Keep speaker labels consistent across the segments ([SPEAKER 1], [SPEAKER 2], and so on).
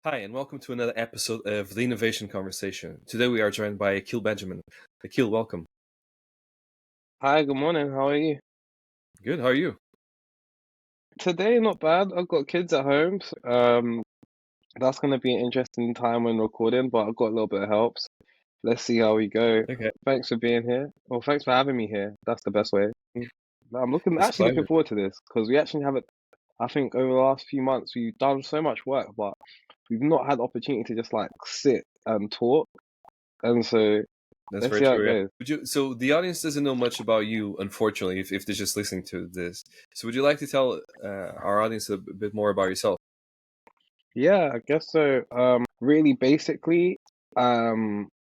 [SPEAKER 1] Hi, and welcome to another episode of the Innovation Conversation. Today we are joined by Akil Benjamin. Akil, welcome.
[SPEAKER 2] Hi, good morning. How are you?
[SPEAKER 1] Good, how are you?
[SPEAKER 2] Today, not bad. I've got kids at home. That's going to be an interesting time when recording, but I've got a little bit of help. So let's see how we go.
[SPEAKER 1] Okay,
[SPEAKER 2] Thanks for being here. Well, thanks for having me here. That's the best way. I'm
[SPEAKER 1] it's a
[SPEAKER 2] actually looking
[SPEAKER 1] pleasure.
[SPEAKER 2] forward to this because we actually haven't, I think over the last few months, we've done so much work, but we've not had the opportunity to just like sit and talk. And so
[SPEAKER 1] That's
[SPEAKER 2] let's
[SPEAKER 1] very
[SPEAKER 2] see how it
[SPEAKER 1] true, yeah.
[SPEAKER 2] goes.
[SPEAKER 1] So the audience doesn't know much about you, unfortunately, if they're just listening to this. So would you like to tell our audience a bit more about yourself?
[SPEAKER 2] Yeah, I guess so. Really basically, I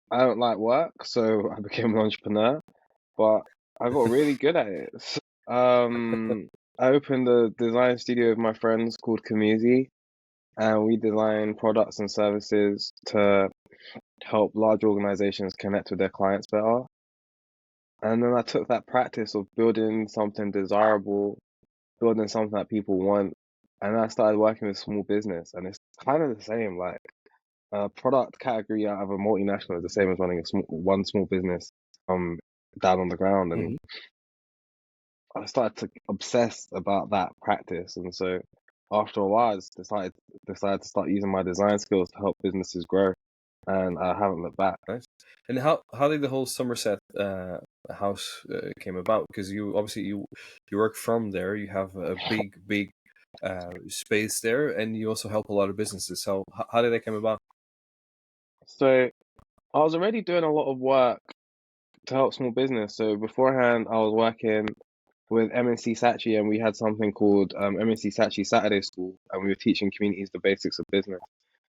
[SPEAKER 2] don't like work, so I became an entrepreneur, but I got really good at it. I opened a design studio with my friends called Kamusi, and we design products and services to help large organizations connect with their clients better. And then I took that practice of building something desirable, building something that people want, and I started working with small business, and it's kind of the same, like product category out of a multinational is the same as running one small business um down on the ground. And
[SPEAKER 1] Hmm.
[SPEAKER 2] I started to obsess about that practice. And so after a while, I just decided to start using my design skills to help businesses grow. And I haven't looked back.
[SPEAKER 1] Nice. And how did the whole Somerset House came about? Because you obviously you work from there. You have a big space there, and you also help a lot of businesses. So how did that come about?
[SPEAKER 2] So I was already doing a lot of work to help small business. So beforehand, I was working with MNC Saatchi, and we had something called MNC Saatchi Saturday School, and we were teaching communities the basics of business.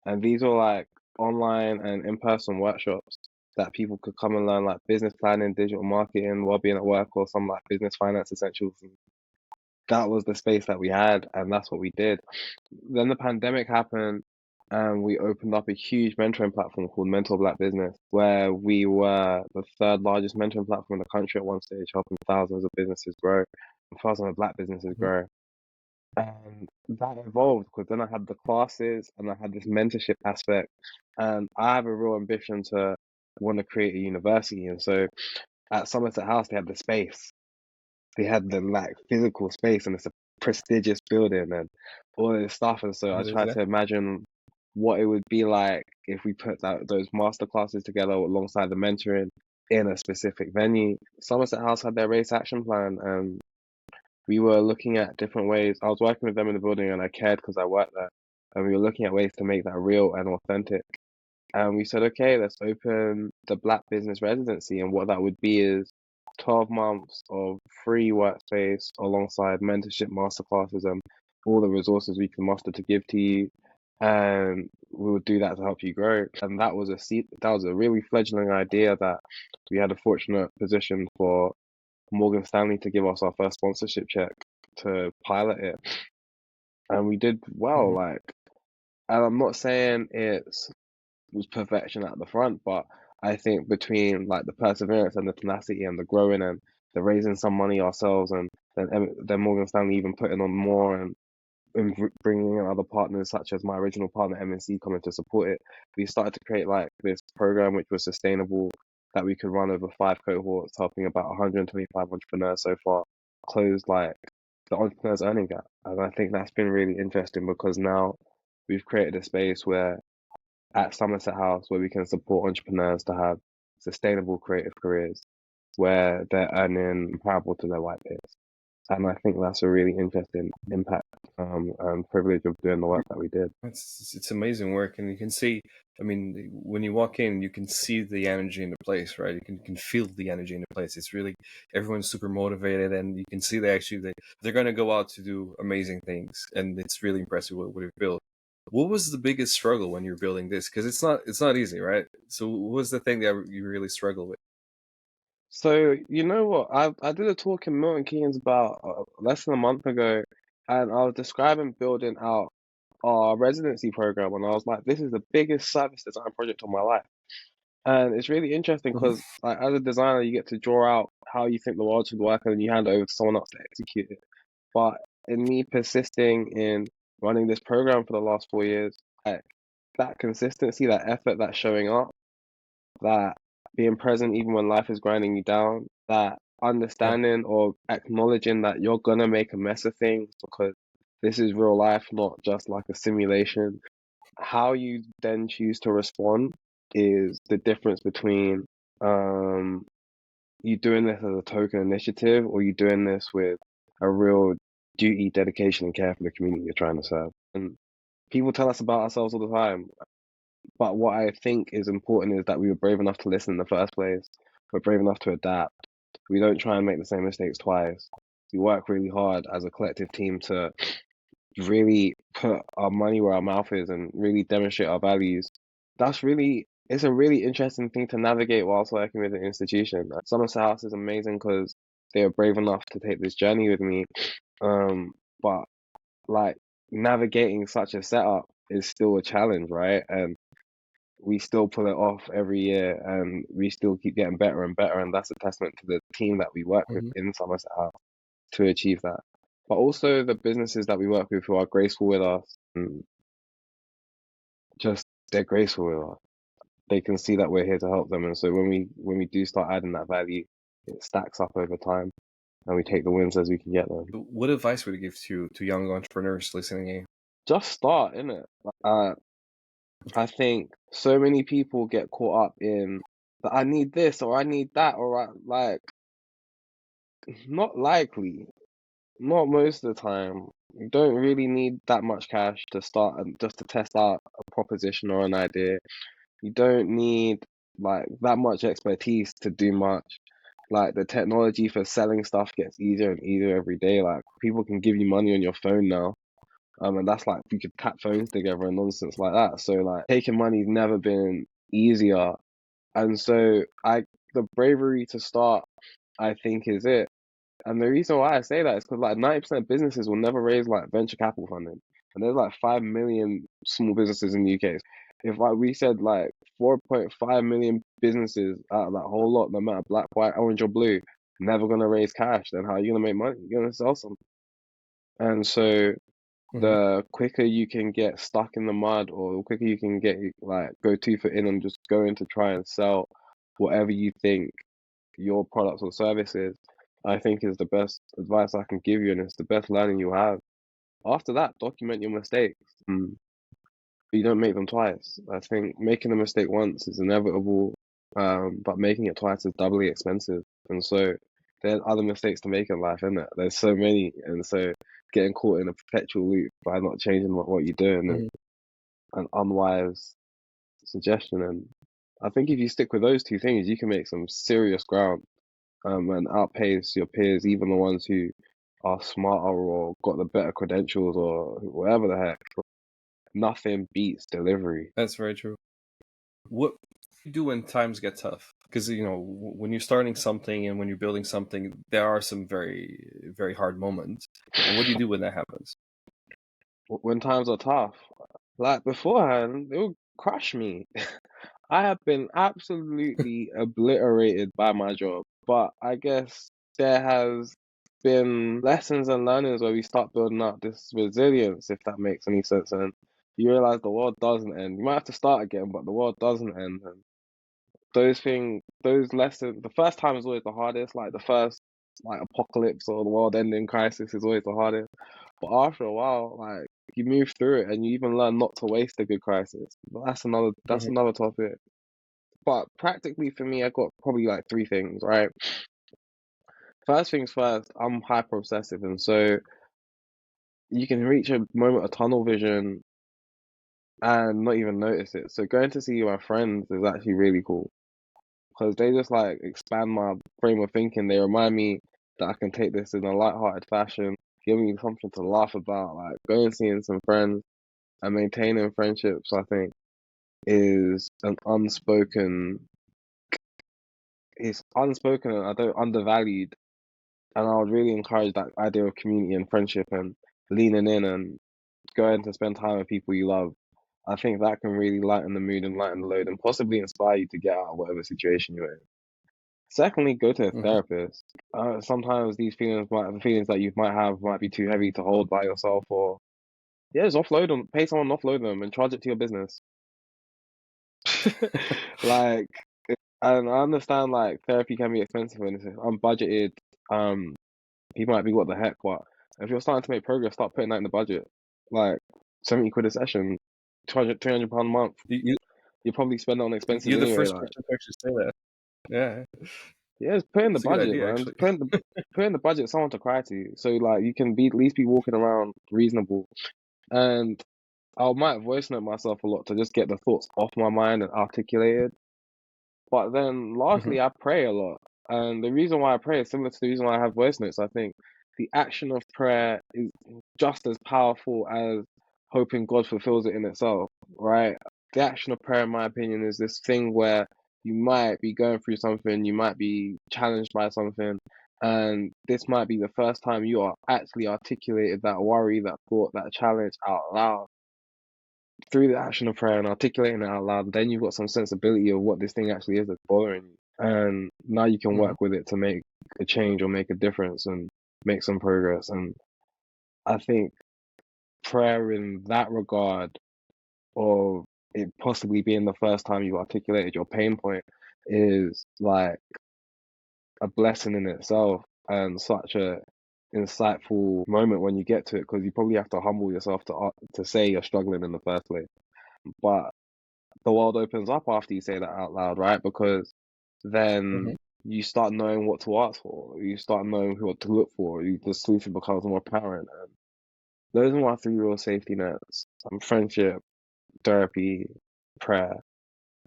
[SPEAKER 2] And these were like online and in-person workshops that people could come and learn like business planning, digital marketing, while being at work, or some like business finance essentials. And that was the space that we had, and that's what we did. Then the pandemic happened, and we opened up a huge mentoring platform called Mentor Black Business, where we were the third largest mentoring platform in the country at one stage, helping thousands of businesses grow, thousands of Black businesses
[SPEAKER 1] Mhm.
[SPEAKER 2] grow. And that evolved because then I had the classes and I had this mentorship aspect, and I have a real ambition to want to create a university. And so at Somerset House, they had the space, they had the like physical space, and it's a prestigious building and all this stuff. And so I
[SPEAKER 1] It is,
[SPEAKER 2] tried
[SPEAKER 1] yeah.
[SPEAKER 2] to imagine what it would be like if we put those master classes together alongside the mentoring in a specific venue. Somerset House had their race action plan, and we were looking at different ways. I was working with them in the building, and I cared because I worked there. And we were looking at ways to make that real and authentic. And we said, okay, let's open the Black Business Residency. And what that would be is 12 months of free workspace alongside mentorship masterclasses and all the resources we can muster to give to you. And we would do that to help you grow. And that was a really fledgling idea that we had a fortunate position for Morgan Stanley to give us our first sponsorship check to pilot it. And we did well,
[SPEAKER 1] Mhm.
[SPEAKER 2] like, and I'm not saying was perfection at the front, but I think between like the perseverance and the tenacity and the growing and the raising some money ourselves, and then Morgan Stanley even putting on more, and bringing in other partners such as my original partner MNC coming to support it, we started to create like this program which was sustainable, that we could run over 5 cohorts, helping about 125 entrepreneurs so far close like the entrepreneurs earning gap. And I think that's been really interesting because now we've created a space where at Somerset House where we can support entrepreneurs to have sustainable creative careers where they're earning comparable to their white peers. And I think that's a really interesting impact and privilege of doing the work that we did.
[SPEAKER 1] It's amazing work, and you can see. I mean, when you walk in, you can see the energy in the place, right? You can feel the energy in the place. It's really everyone's super motivated, and you can see they're going to go out to do amazing things, and it's really impressive what you've built. What was the biggest struggle when you're building this? Because it's not easy, right? So what was the thing that you really struggle with?
[SPEAKER 2] So you know what? I did a talk in Milton Keynes about less than a month ago, and I was describing building out our residency program, and I was like, "This is the biggest service design project of my life." And it's really interesting
[SPEAKER 1] Mhm.
[SPEAKER 2] because, like, as a designer, you get to draw out how you think the world should work, and then you hand it over to someone else to execute it. But in me persisting in running this program for the last 4 years, that consistency, that effort, that showing up, that being present even when life is grinding you down, that
[SPEAKER 1] Yeah.
[SPEAKER 2] understanding or acknowledging that you're gonna make a mess of things because this is real life, not just like a simulation. How you then choose to respond is the difference between um you doing this as a token initiative or you doing this with a real duty, dedication, and care for the community you're trying to serve. And people tell us about ourselves all the time, but what I think is important is that we were brave enough to listen in the first place. We're brave enough to adapt. We don't try and make the same mistakes twice. We work really hard as a collective team to really put our money where our mouth is and really demonstrate our values. It's a really interesting thing to navigate whilst working with an institution. Somerset House is amazing because they were brave enough to take this journey with me. But like navigating such a setup is still a challenge, right? And we still pull it off every year and we still keep getting better and better. And that's a testament to the team that we work with
[SPEAKER 1] Hmm.
[SPEAKER 2] in Somerset House to achieve that. But also the businesses that we work with who are graceful with us and just they're graceful with us. They can see that we're here to help them. And so when we do start adding that value, it stacks up over time and we take the wins as we can get them.
[SPEAKER 1] What advice would you give to young entrepreneurs listening in?
[SPEAKER 2] Just start, innit? Uh, I think so many people get caught up in that I need this or I need that or like not likely. Not most of the time. You don't really need that much cash to start and just to test out a proposition or an idea. You don't need like that much expertise to do much. Like the technology for selling stuff gets easier and easier every day. Like people can give you money on your phone now. And that's like you could tap phones together and nonsense like that. So like taking money's never been easier. And so the bravery to start, I think, is it. And the reason why I say that is because like 90% of businesses will never raise like venture capital funding. And there's like 5 million small businesses in the UK. If like we said like 4.5 million businesses out of that whole lot, no matter black, white, orange, or blue, never gonna raise cash, then how are you gonna make money? You're gonna sell something. And so
[SPEAKER 1] Hmm.
[SPEAKER 2] the quicker you can get stuck in the mud or the quicker you can get like go 2 foot in and just go in to try and sell whatever you think your products or services, I think is the best advice I can give you, and it's the best learning you have. After that, document your mistakes. You don't make them twice. I think making a mistake once is inevitable, but making it twice is doubly expensive. And so there's other mistakes to make in life, isn't it? There's so many, and so getting caught in a perpetual loop by not changing what you're doing is
[SPEAKER 1] Hmm.
[SPEAKER 2] an unwise suggestion. And I think if you stick with those two things, you can make some serious ground and outpace your peers, even the ones who are smarter or got the better credentials or whatever the heck. Nothing beats delivery.
[SPEAKER 1] That's very true. What do you do when times get tough? Because when you're starting something and when you're building something, there are some very, very hard moments. What do you do when that happens?
[SPEAKER 2] When times are tough, like beforehand, it would crush me. I have been absolutely obliterated by my job, but I guess there has been lessons and learnings where we start building up this resilience, if that makes any sense, and you realize the world doesn't end. You might have to start again, but the world doesn't end. And those lessons, the first time is always the hardest, like the first like apocalypse or the world ending crisis is always the hardest. But after a while, like you move through it and you even learn not to waste a good crisis. But that's
[SPEAKER 1] Hmm.
[SPEAKER 2] another topic. But practically for me, I got probably like three things, right? First things first, I'm hyper obsessive, and so you can reach a moment of tunnel vision and not even notice it. So going to see my friends is actually really cool because they just like expand my frame of thinking. They remind me that I can take this in a light-hearted fashion, give me something to laugh about. Like going and seeing some friends and maintaining friendships, I think, is an unspoken. It's unspoken and I don't undervalued. And I would really encourage that idea of community and friendship and leaning in and going to spend time with people you love. I think that can really lighten the mood and lighten the load and possibly inspire you to get out of whatever situation you're in. Secondly, go to a
[SPEAKER 1] Hmm.
[SPEAKER 2] therapist. Sometimes the feelings that you might have might be too heavy to hold by yourself, or yeah, just offload them, pay someone to offload them, and charge it to your business. Like, and I understand like therapy can be expensive and it's unbudgeted. People might be what the heck, but if you're starting to make progress, start putting that in the budget. Like 70 quid a session, 200, £300 a month.
[SPEAKER 1] You,
[SPEAKER 2] You probably spend that on expenses
[SPEAKER 1] you're the
[SPEAKER 2] anyway.
[SPEAKER 1] first
[SPEAKER 2] Like,
[SPEAKER 1] person to actually say that. Yeah,
[SPEAKER 2] yeah, just put in the
[SPEAKER 1] it's a good
[SPEAKER 2] budget,
[SPEAKER 1] idea
[SPEAKER 2] man.
[SPEAKER 1] actually.
[SPEAKER 2] Just put in the budget, someone to cry to. So like you can be at least be walking around reasonable. And I might voice note myself a lot to just get the thoughts off my mind and articulated. But then
[SPEAKER 1] Hmm.
[SPEAKER 2] lastly, I pray a lot. And the reason why I pray is similar to the reason why I have voice notes. I think the action of prayer is just as powerful as hoping God fulfills it in itself, right? The action of prayer, in my opinion, is this thing where you might be going through something, you might be challenged by something, and this might be the first time you are actually articulated that worry, that thought, that challenge out loud through the action of prayer and articulating it out loud, then you've got some sensibility of what this thing actually is that's bothering you. And now you can
[SPEAKER 1] Hmm.
[SPEAKER 2] work with it to make a change or make a difference and make some progress. And I think prayer in that regard of it possibly being the first time you articulated your pain point is like a blessing in itself and such a insightful moment when you get to it because you probably have to humble yourself to say you're struggling in the first place. But the world opens up after you say that out loud, right? Because
[SPEAKER 1] Hmm.
[SPEAKER 2] then you start knowing what to ask for. You start knowing what to look for. The solution becomes more apparent. And those are my three real safety nets: friendship, therapy, prayer,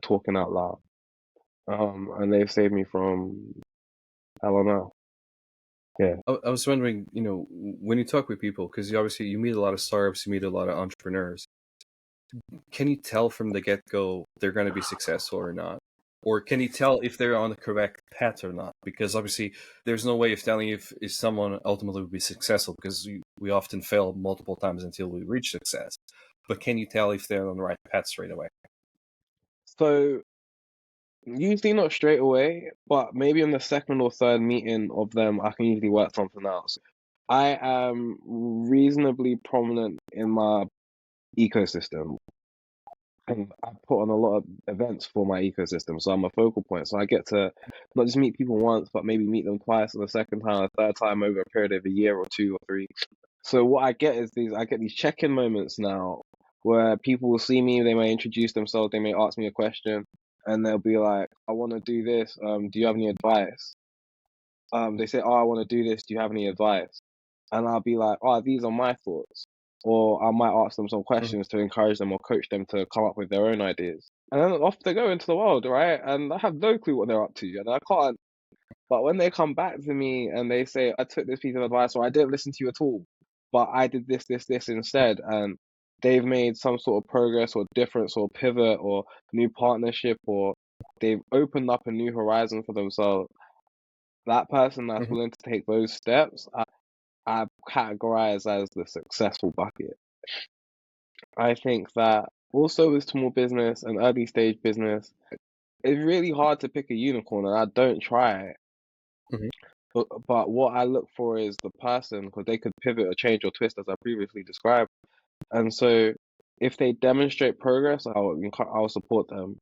[SPEAKER 2] talking out loud. And they've saved me from I don't know. Yeah.
[SPEAKER 1] I was wondering, when you talk with people, because obviously you meet a lot of startups, you meet a lot of entrepreneurs. Can you tell from the get go they're going to be successful or not? Or can you tell if they're on the correct path or not? Because obviously, there's no way of telling if someone ultimately will be successful because we often fail multiple times until we reach success. But can you tell if they're on the right path straight away?
[SPEAKER 2] So usually not straight away, but maybe on the second or third meeting of them, I can usually work something out. So I am reasonably prominent in my ecosystem. And I put on a lot of events for my ecosystem, so I'm a focal point. So I get to not just meet people once, but maybe meet them twice, and the second time, a third time over a period of a year or two or three. So what I get is I get these check-in moments now where people will see me, they may introduce themselves, they may ask me a question, and they'll be like, "I want to do this. Do you have any advice?" They say, "Oh, I want to do this. Do you have any advice?" And I'll be like, "Oh, these are my thoughts." Or I might ask them some
[SPEAKER 1] Mhm.
[SPEAKER 2] questions to encourage them or coach them to come up with their own ideas. And then off they go into the world, right? And I have no clue what they're up to. And I can't. But when they come back to me and they say, I took this piece of advice or I didn't listen to you at all, but I did this instead. And they've made some sort of progress or difference or pivot or new partnership or they've opened up a new horizon for themselves. That person that's
[SPEAKER 1] Mhm.
[SPEAKER 2] willing to take those steps, I categorize as the successful bucket. I think that also with small business and early stage business, it's really hard to pick a unicorn, and I don't try it.
[SPEAKER 1] Mhm.
[SPEAKER 2] But what I look for is the person because they could pivot or change or twist, as I previously described. And so, if they demonstrate progress, I'll support them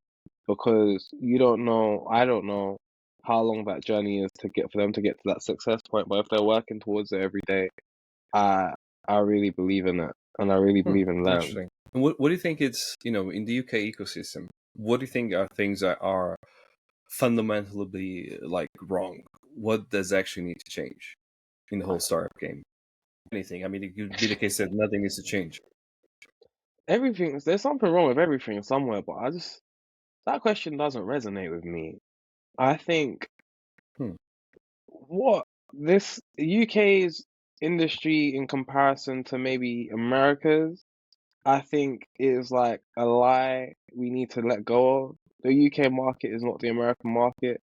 [SPEAKER 2] because you don't know, I don't know how long that journey is to get for them to get to that success point. But if they're working towards it every day, I I really believe in it, and I really
[SPEAKER 1] Hmm.
[SPEAKER 2] believe in them.
[SPEAKER 1] Interesting. And what do you think it's, in the UK ecosystem, what do you think are things that are fundamentally like wrong? What does actually need to change in the whole startup game? Anything. I mean, it could be the case that nothing needs to change.
[SPEAKER 2] There's something wrong with everything somewhere, but that question doesn't resonate with me. I think
[SPEAKER 1] Hmm.
[SPEAKER 2] what this UK's industry in comparison to maybe America's, I think is like a lie we need to let go of. The UK market is not the American market.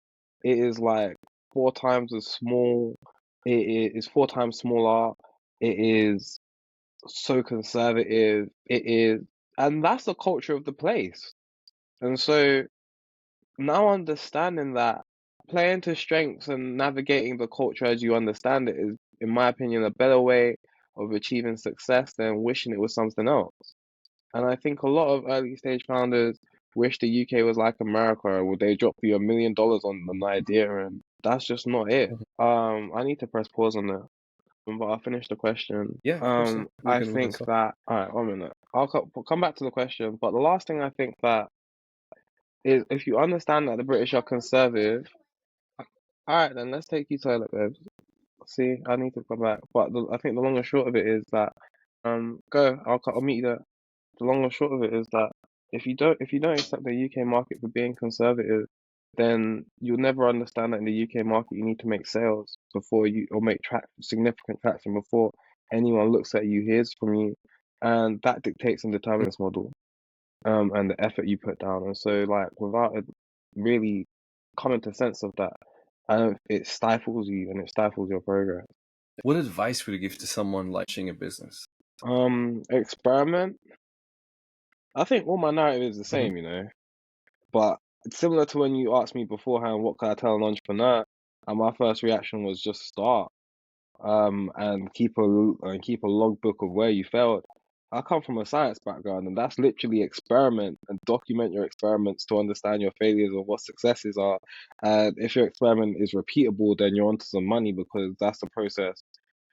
[SPEAKER 2] It is like four times as small. It is four times smaller. It is so conservative. It is, and that's the culture of the place. And so now understanding that playing to strengths and navigating the culture as you understand it is, in my opinion, a better way of achieving success than wishing it was something else. And I think a lot of early stage founders wish the UK was like America? Would they drop you $1 million on an idea? And that's just not it.
[SPEAKER 1] Mhm.
[SPEAKER 2] I need to press pause on that, but I'll finish the question.
[SPEAKER 1] Yeah, of course. Yeah.
[SPEAKER 2] I
[SPEAKER 1] We can
[SPEAKER 2] think
[SPEAKER 1] stop.
[SPEAKER 2] that, all right, 1 minute. We'll come back to the question, but the last thing I think that is, if you understand that the British are conservative, all right, then let's take you to it. See, I need to come back, but I think the long and short of it is that, go. I'll meet you there. The long and short of it is that if you don't accept the UK market for being conservative, then you'll never understand that in the UK market you need to make sales before you or make significant traction before anyone looks at you, hears from you, and that dictates and
[SPEAKER 1] Mhm.
[SPEAKER 2] determines model, and the effort you put down. And so, like, without it really coming to sense of that, it stifles you and it stifles your progress.
[SPEAKER 1] What advice would you give to someone launching a business?
[SPEAKER 2] Experiment. I think all my narrative is the
[SPEAKER 1] Hmm.
[SPEAKER 2] same, but it's similar to when you asked me beforehand, what can I tell an entrepreneur? And my first reaction was just start, and keep a logbook of where you failed. I come from a science background, and that's literally experiment and document your experiments to understand your failures or what successes are. And if your experiment is repeatable, then you're onto some money because that's the process.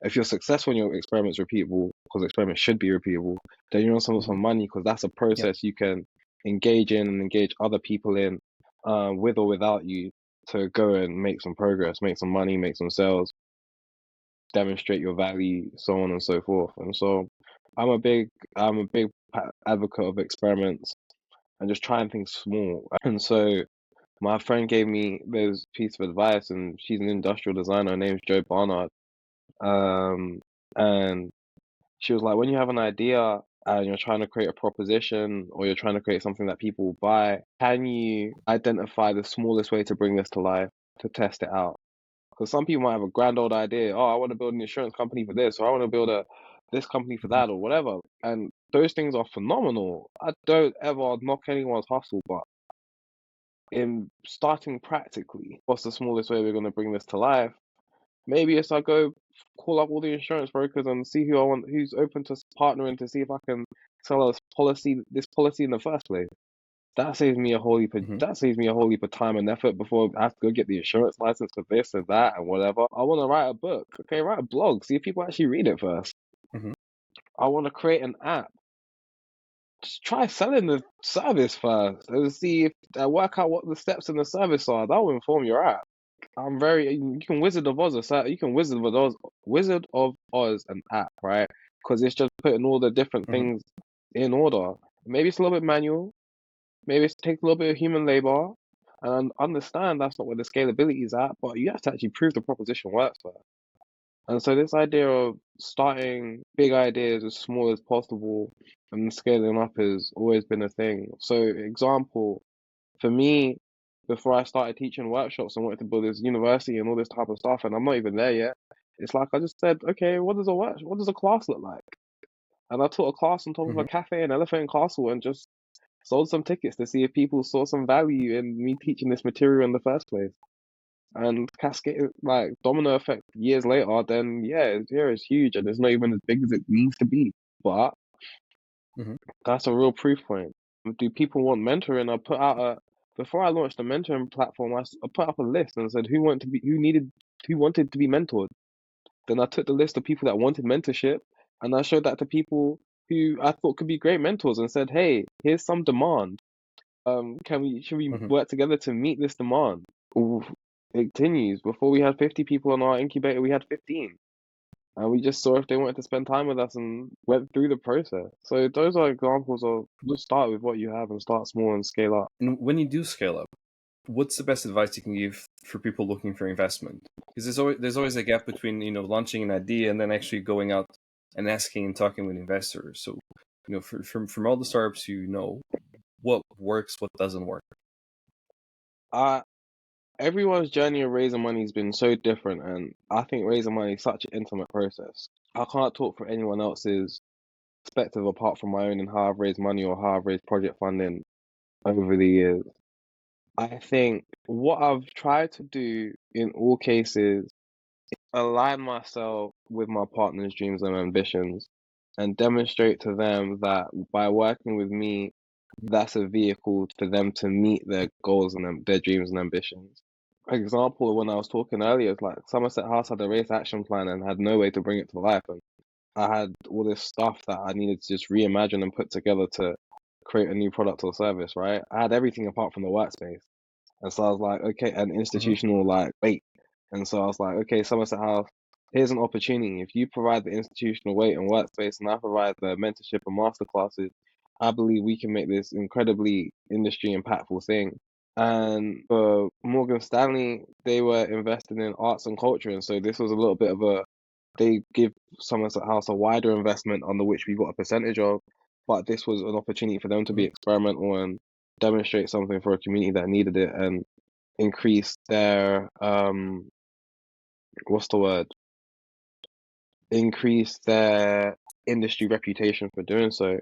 [SPEAKER 2] If you're successful and your experiment's repeatable, because experiments should be repeatable, then you're on some
[SPEAKER 1] Hmm.
[SPEAKER 2] money because that's a
[SPEAKER 1] Yeah.
[SPEAKER 2] process you can engage in and engage other people in, with or without you, to go and make some progress, make some money, make some sales, demonstrate your value, so on and so forth. And so, I'm a big advocate of experiments and just trying things small. And so, my friend gave me this piece of advice, and she's an industrial designer. Her name's Jo Barnard. Um, and she was like, when you have an idea and you're trying to create a proposition or you're trying to create something that people will buy, can you identify the smallest way to bring this to life, to test it out? Because some people might have a grand old idea. Oh, I want to build an insurance company for this, or I want to build this company for
[SPEAKER 1] Hmm.
[SPEAKER 2] that, or whatever. And those things are phenomenal. I don't ever knock anyone's hustle, but in starting practically, what's the smallest way we're going to bring this to life? Maybe it's I go call up all the insurance brokers and see who's open to partnering to see if I can sell this policy in the first place. That saves me a whole heap of
[SPEAKER 1] Hmm.
[SPEAKER 2] that saves me a whole heap of time and effort before I have to go get the insurance license for this and that and whatever. I want to write a book. Okay, write a blog. See if people actually read it first.
[SPEAKER 1] Hmm.
[SPEAKER 2] I want to create an app. Just try selling the service first and see if work out what the steps in the service are. That will inform your app. You can you can Wizard of Oz an app, right? Because it's just putting all the different
[SPEAKER 1] Hmm.
[SPEAKER 2] things in order. Maybe it's a little bit manual. Maybe it takes a little bit of human labor, and understand that's not where the scalability is at, but you have to actually prove the proposition works first. And so this idea of starting big ideas as small as possible and scaling up has always been a thing. So example, for me, before I started teaching workshops and wanted to build this university and all this type of stuff, and I'm not even there yet, it's like I just said, okay, what does a class look like? And I taught a class on top of a
[SPEAKER 1] Hmm.
[SPEAKER 2] cafe in Elephant and Castle and just sold some tickets to see if people saw some value in me teaching this material in the first place. And cascade, like domino effect years later, then it's huge and it's not even as big as it needs to be. But
[SPEAKER 1] Hmm.
[SPEAKER 2] that's a real proof point. Do people want mentoring? Before I launched the mentoring platform, I put up a list and said who wanted to be mentored. Then I took the list of people that wanted mentorship and I showed that to people who I thought could be great mentors and said, hey, here's some demand. Should we
[SPEAKER 1] Hmm.
[SPEAKER 2] work together to meet this demand? Ooh, it continues. Before we had 50 people in our incubator, we had 15. And we just saw if they wanted to spend time with us and went through the process. So those are examples of just start with what you have and start small and scale up.
[SPEAKER 1] And when you do scale up, what's the best advice you can give for people looking for investment? Because there's always a gap between launching an idea and then actually going out and asking and talking with investors. So from all the startups what works, what doesn't work.
[SPEAKER 2] Uh, Everyone's journey of raising money has been so different, and I think raising money is such an intimate process. I can't talk for anyone else's perspective apart from my own and how I've raised money or how I've raised project funding over the years. I think what I've tried to do in all cases, align myself with my partner's dreams and ambitions and demonstrate to them that by working with me, that's a vehicle for them to meet their goals and their dreams and ambitions. Example, when I was talking earlier, it's like Somerset House had a race action plan and had no way to bring it to life. And I had all this stuff that I needed to just reimagine and put together to create a new product or service, right? I had everything apart from the workspace. And so I was like, okay, an
[SPEAKER 1] Mm-hmm.
[SPEAKER 2] institutional like weight. And so I was like, okay, Somerset House, here's an opportunity. If you provide the institutional weight and workspace and I provide the mentorship and masterclasses, I believe we can make this incredibly industry impactful thing. And for Morgan Stanley, they were invested in arts and culture. And so this was a little bit of they give Somerset House a wider investment under which we got a percentage of. But this was an opportunity for them to be
[SPEAKER 1] Mm-hmm.
[SPEAKER 2] experimental and demonstrate something for a community that needed it and increase their what's the word? Increase their industry reputation for doing so.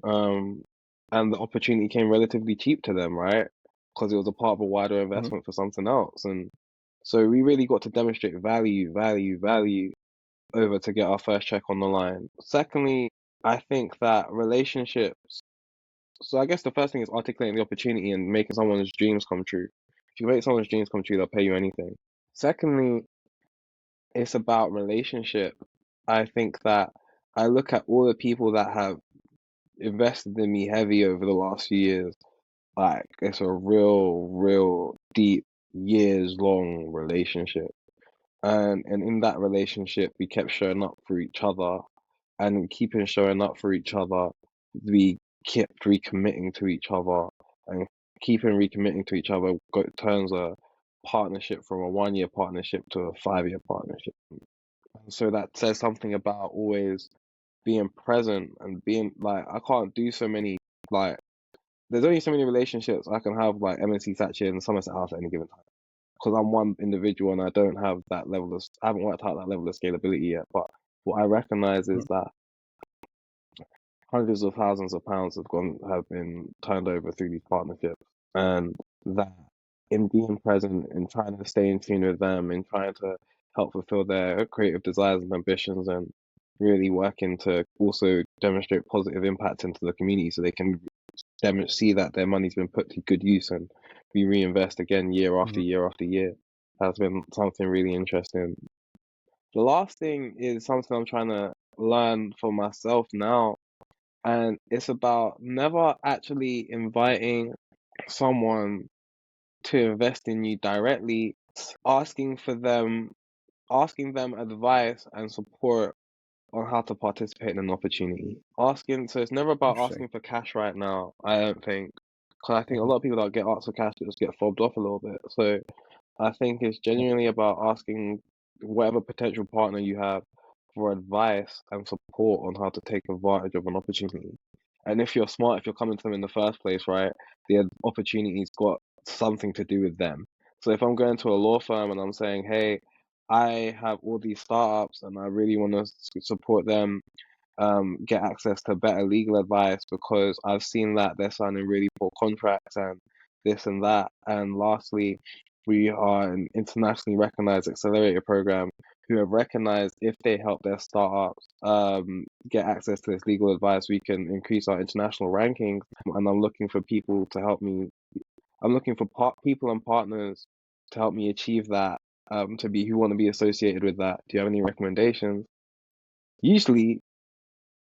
[SPEAKER 2] Um, and the opportunity came relatively cheap to them, right? Because it was a part of a wider
[SPEAKER 1] Mm-hmm.
[SPEAKER 2] investment for something else. And so we really got to demonstrate value over to get our first check on the line. Secondly, I think that relationships. So I guess the first thing is articulating the opportunity and making someone's dreams come true. If you make someone's dreams come true, they'll pay you anything. Secondly, it's about relationship. I think that I look at all the people that have invested in me heavy over the last few years. Like it's a real deep, years long relationship. And in that relationship, we kept showing up for each other, and in keeping showing up for each other, we kept recommitting to each other, and keeping recommitting to each other turns a partnership from a 1 year partnership to a 5 year partnership. So that says something about always being present and being like, I can't do so many, like, there's only so many relationships I can have, like MNC Thatcher and Somerset House at any given time. Because I'm one individual and I don't have that level of, I haven't worked out that level of scalability yet. But what I recognize is that hundreds of thousands of pounds have been turned over through these partnerships, and that in being present, in trying to stay in tune with them, in trying to help fulfill their creative desires and ambitions, and really working to also demonstrate positive impact into the community, so they can see that their money's been put to good use and we reinvest again year after
[SPEAKER 1] Mm-hmm.
[SPEAKER 2] year after year. Has been something really interesting. The last thing is something I'm trying to learn for myself now, and it's about never actually inviting someone to invest in you directly, asking for them, asking them advice and support on how to participate in an opportunity. Asking, so it's never about
[SPEAKER 1] Interesting.
[SPEAKER 2] asking for cash right now, I don't think. Because I think a
[SPEAKER 1] Mm-hmm.
[SPEAKER 2] lot of people that get asked for cash just get fobbed off a little bit. So I think it's genuinely about asking whatever potential partner you have for advice and support on how to take advantage of an opportunity. And if you're smart, if you're coming to them in the first place, right, the opportunity's got something to do with them. So if I'm going to a law firm and I'm saying, hey, I have all these startups and I really want to support them, get access to better legal advice because I've seen that they're signing really poor contracts and this and that. And lastly, we are an internationally recognized accelerator program who have recognized if they help their startups get access to this legal advice, we can increase our international rankings. And I'm looking for people to help me. I'm looking for people and partners to help me achieve that. To be who want to be associated with that. Do you have any recommendations? Usually,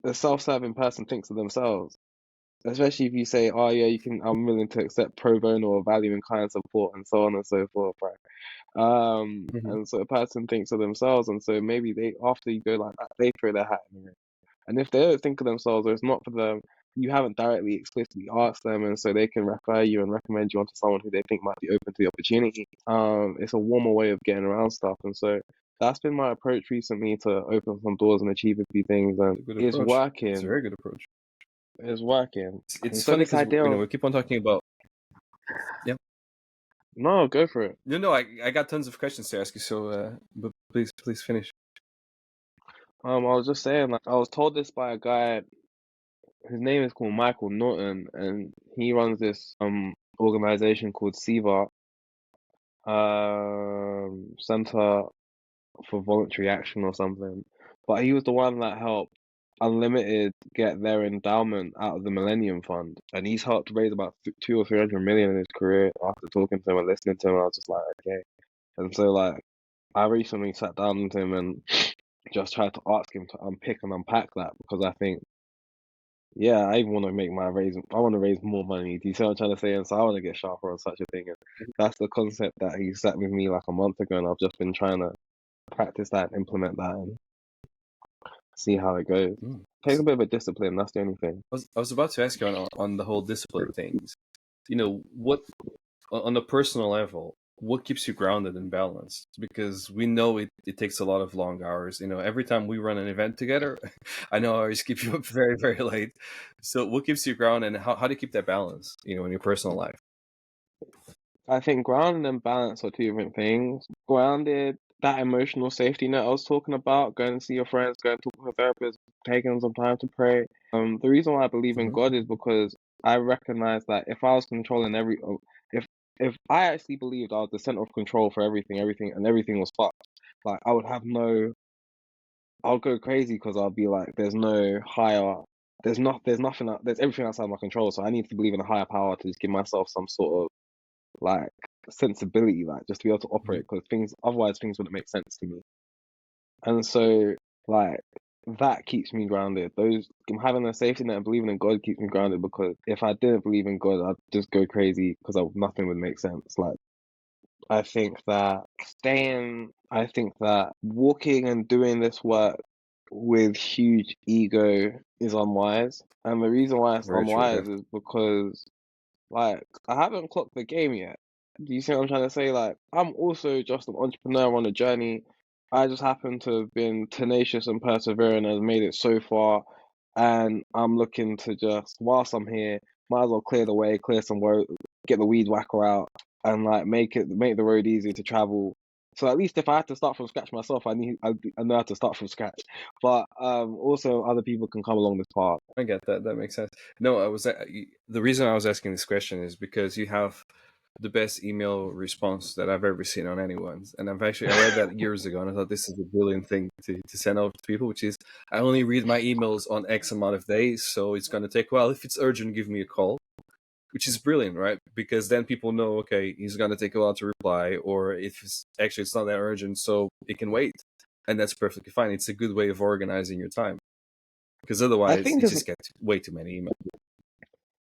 [SPEAKER 2] the self-serving person thinks of themselves, especially if you say, "Oh yeah, you can. I'm willing to accept pro bono or value in kind support and so on and so forth." Right?
[SPEAKER 1] Mm-hmm.
[SPEAKER 2] And so a person thinks of themselves, and so maybe they, after you go like that, they throw their hat in the ring. And if they don't think of themselves or it's not for them, you haven't directly explicitly asked them, and so they can refer you and recommend you onto someone who they think might be open to the opportunity. It's a warmer way of getting around stuff, and so that's been my approach recently to open some doors and achieve a few things, and
[SPEAKER 1] It's a good
[SPEAKER 2] it's
[SPEAKER 1] approach. It's a
[SPEAKER 2] working.
[SPEAKER 1] very good approach.
[SPEAKER 2] It's working.
[SPEAKER 1] It's
[SPEAKER 2] It's got
[SPEAKER 1] funny
[SPEAKER 2] this
[SPEAKER 1] because
[SPEAKER 2] idea of
[SPEAKER 1] we keep on talking about. Yeah.
[SPEAKER 2] no, go for it.
[SPEAKER 1] No. I got tons of questions to ask you. So, but please finish.
[SPEAKER 2] I was just saying, like, I was told this by a guy. His name is called Michael Norton, and he runs this organization called SIVA, Center for Voluntary Action or something. But he was the one that helped Unlimited get their endowment out of the Millennium Fund, and he's helped raise about 200 or 300 million in his career. After talking to him and listening to him, I was just like, okay. And so like, I recently sat down with him and just tried to ask him to unpick and unpack that, because I think, yeah, I want to make my raise. I want to raise more money. Do you see what I'm trying to say? And so I want to get sharper on such a thing. And that's the concept that he sat with me like a month ago, and I've just been trying to practice that, implement that, and see how it goes. Takes a bit of a discipline. That's the only thing.
[SPEAKER 1] I was about to ask you on the whole discipline things. You know, what on a personal level, what keeps you grounded and balanced? Because we know it takes a lot of long hours. You know, every time we run an event together, I know I always keep you up very, very late. So what keeps you grounded, and how do you keep that balance, you know, in your personal life?
[SPEAKER 2] I think grounded and balance are two different things. Grounded, that emotional safety net I was talking about, going to see your friends, going to talk to a therapist, taking some time to pray. The reason why I believe in
[SPEAKER 1] Hmm.
[SPEAKER 2] God is because I recognize that if I was controlling if if I actually believed I was the center of control for everything, and everything was fucked, like I would have no, I'll go crazy, because I'll be like, there's no higher, there's nothing, there's everything outside my control. So I need to believe in a higher power to just give myself some sort of like sensibility, like just to be able to operate, because otherwise things wouldn't make sense to me. And so like that keeps me grounded. Those having a safety net and believing in God keeps me grounded, because if I didn't believe in God, I'd just go crazy, because nothing would make sense. Like I think that walking and doing this work with huge ego is unwise. And the reason why it's
[SPEAKER 1] Very true. Yeah.
[SPEAKER 2] unwise is because like I haven't clocked the game yet. Do you see what I'm trying to say? Like I'm also just an entrepreneur on a journey. I just happen to have been tenacious and persevering and made it so far. And I'm looking to just, whilst I'm here, might as well clear the way, clear some road, get the weed whacker out, and like make the road easier to travel. So at least if I had to start from scratch myself, I know how to start from scratch. But also other people can come along this path.
[SPEAKER 1] I get that. That makes sense. No, the reason I was asking this question is because you have the best email response that I've ever seen on anyone's. And I read that years ago, and I thought this is a brilliant thing to send out to people, which is, I only read my emails on X amount of days, so it's going to take a while. If it's urgent, give me a call, which is brilliant, right? Because then people know, okay, he's going to take a while to reply, or if it's not that urgent, so it can wait. And that's perfectly fine. It's a good way of organizing your time, because
[SPEAKER 2] I
[SPEAKER 1] otherwise
[SPEAKER 2] think
[SPEAKER 1] you just get way too many emails.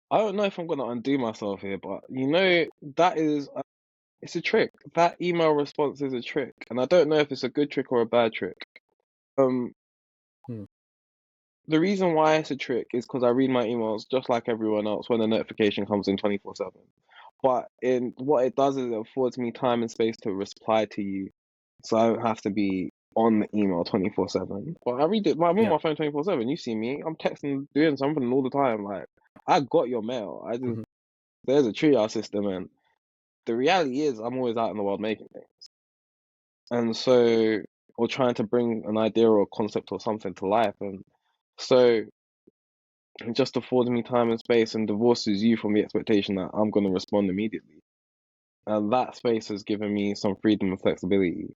[SPEAKER 2] I don't know if I'm gonna undo myself here, but that is it's a trick. That email response is a trick, and I don't know if it's a good trick or a bad trick. Um,
[SPEAKER 1] Hmm.
[SPEAKER 2] the reason why it's a trick is because I read my emails just like everyone else when the notification comes in 24/7. But in what it does is it affords me time and space to reply to you, so I don't have to be on the email 24/7. But I read it. I'm on
[SPEAKER 1] Yeah.
[SPEAKER 2] my phone 24/7. You see me. I'm texting, doing something all the time. Like I got your mail.
[SPEAKER 1] Mhm.
[SPEAKER 2] There's a triage system, and the reality is I'm always out in the world making things. And so, or trying to bring an idea or a concept or something to life. And so it just affords me time and space and divorces you from the expectation that I'm going to respond immediately. And that space has given me some freedom and flexibility.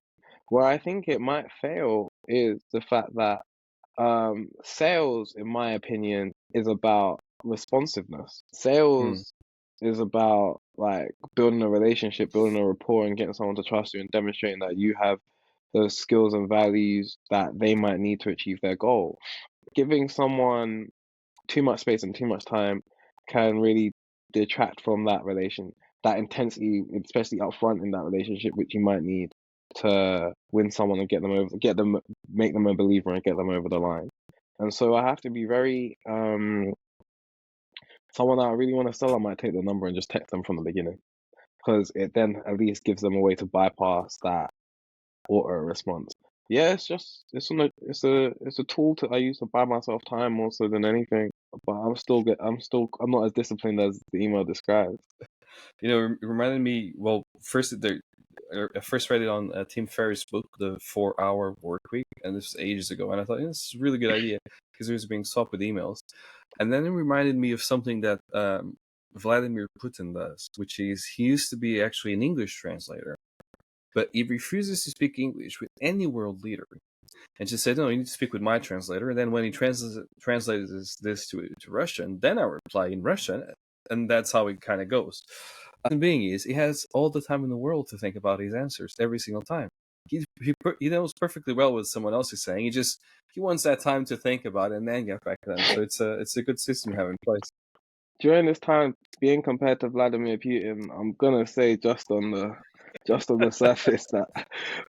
[SPEAKER 2] Where I think it might fail is the fact that sales, in my opinion, is about responsiveness.
[SPEAKER 1] Hmm.
[SPEAKER 2] Sales is about like building a relationship, building a rapport, and getting someone to trust you and demonstrating that you have those skills and values that they might need to achieve their goal. Giving someone too much space and too much time can really detract from that intensity, especially up front in that relationship, which you might need to win someone and make them a believer and get them over the line. And so I have to be very, someone that I really want to sell, I might take the number and just text them from the beginning, because it then at least gives them a way to bypass that auto response. Yeah, it's a tool I use to buy myself time more so than anything. But I'm not as disciplined as the email describes.
[SPEAKER 1] You know, it reminded me. Well, I first read it on Tim Ferriss' book, The 4 Hour Work Week, and this was ages ago. And I thought, this is a really good idea, because it was being swapped with emails. And then it reminded me of something that Vladimir Putin does, which is, he used to be actually an English translator, but he refuses to speak English with any world leader. And she said, no, you need to speak with my translator. And then when he translates this to Russian, then I reply in Russian. And that's how it kind of goes. The being is, he has all the time in the world to think about his answers every single time. He knows perfectly well what someone else is saying. He wants that time to think about it and then get back to them. So it's a good system to have in place.
[SPEAKER 2] During this time, being compared to Vladimir Putin, I'm gonna say just on the surface that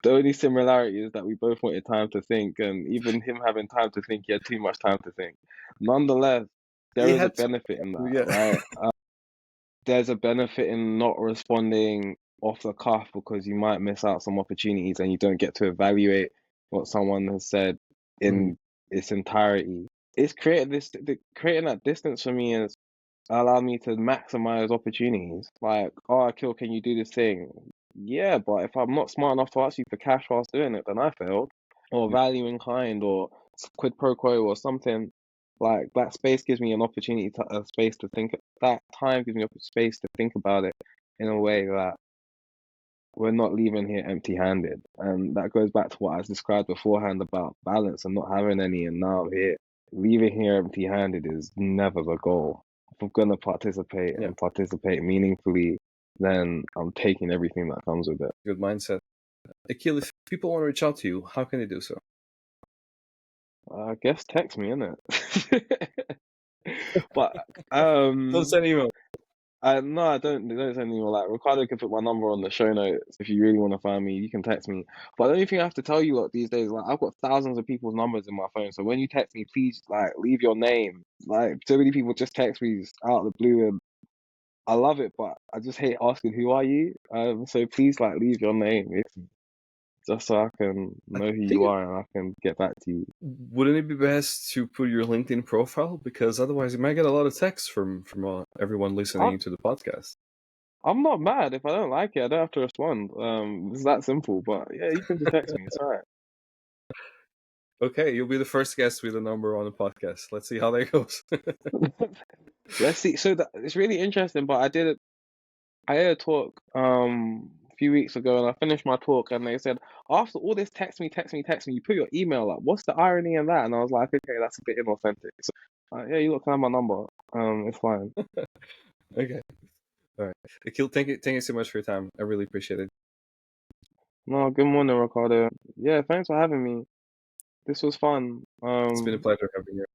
[SPEAKER 2] the only similarity is that we both wanted time to think, and even him having time to think, he had too much time to think. Nonetheless, there
[SPEAKER 1] He
[SPEAKER 2] is a
[SPEAKER 1] had to,
[SPEAKER 2] benefit in that,
[SPEAKER 1] yeah.
[SPEAKER 2] right? There's a benefit in not responding off the cuff because you might miss out some opportunities and you don't get to evaluate what someone has said
[SPEAKER 1] Mhm.
[SPEAKER 2] in its entirety. It's creating that distance for me is allowed me to maximize opportunities. Like, oh, Akil, can you do this thing? Yeah, but if I'm not smart enough to ask you for cash whilst doing it, then I failed. Or value in kind, or quid pro quo, or something. Like that space gives me an opportunity to a space to think. That time gives me a space to think about it in a way that we're not leaving here empty-handed. And that goes back to what I described beforehand about balance and not having any. And now I'm here. Leaving here empty-handed is never the goal. If I'm gonna participate
[SPEAKER 1] Yeah,
[SPEAKER 2] and participate meaningfully, then I'm taking everything that comes with it.
[SPEAKER 1] good mindset. Akil, if people want to reach out to you, how can they do so?
[SPEAKER 2] I guess text me, innit? But
[SPEAKER 1] Don't send email.
[SPEAKER 2] no, I don't send email. Like Ricardo can put my number on the show notes if you really want to find me. You can text me. But the only thing I have to tell you lot these days, like I've got thousands of people's numbers in my phone. So when you text me, please like leave your name. Like so many people just text me just out of the blue, and I love it, but I just hate asking who are you. So please like leave your name just so I can
[SPEAKER 1] I
[SPEAKER 2] know who you
[SPEAKER 1] think
[SPEAKER 2] are and I can get back to you.
[SPEAKER 1] wouldn't it be best to put your LinkedIn profile, because otherwise you might get a lot of texts from everyone
[SPEAKER 2] I,
[SPEAKER 1] listening to the podcast.
[SPEAKER 2] I'm not mad if I don't like it. I don't have to respond. It's that simple. But yeah, you can just text me. It's alright.
[SPEAKER 1] Okay, you'll be the first guest with a number on the podcast. Let's see how that goes.
[SPEAKER 2] Let's see. So it's really interesting. But I had a talk a few weeks ago, and I finished my talk, and they said after all this text me, text me, text me, you put your email up. What's the irony in that? And I was like, okay, that's a bit inauthentic. So yeah, you look, can have my number. It's fine.
[SPEAKER 1] Okay, all right. Akil, thank you so much for your time. I really appreciate it.
[SPEAKER 2] No, good morning, Ricardo. Yeah, thanks for having me. This was fun.
[SPEAKER 1] It's been a pleasure having you.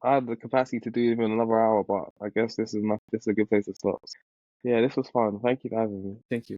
[SPEAKER 2] I had the capacity to do even another hour, but I guess this is enough. This is a good place to stop. Yeah, this was fun. Thank you for having me.
[SPEAKER 1] Thank you.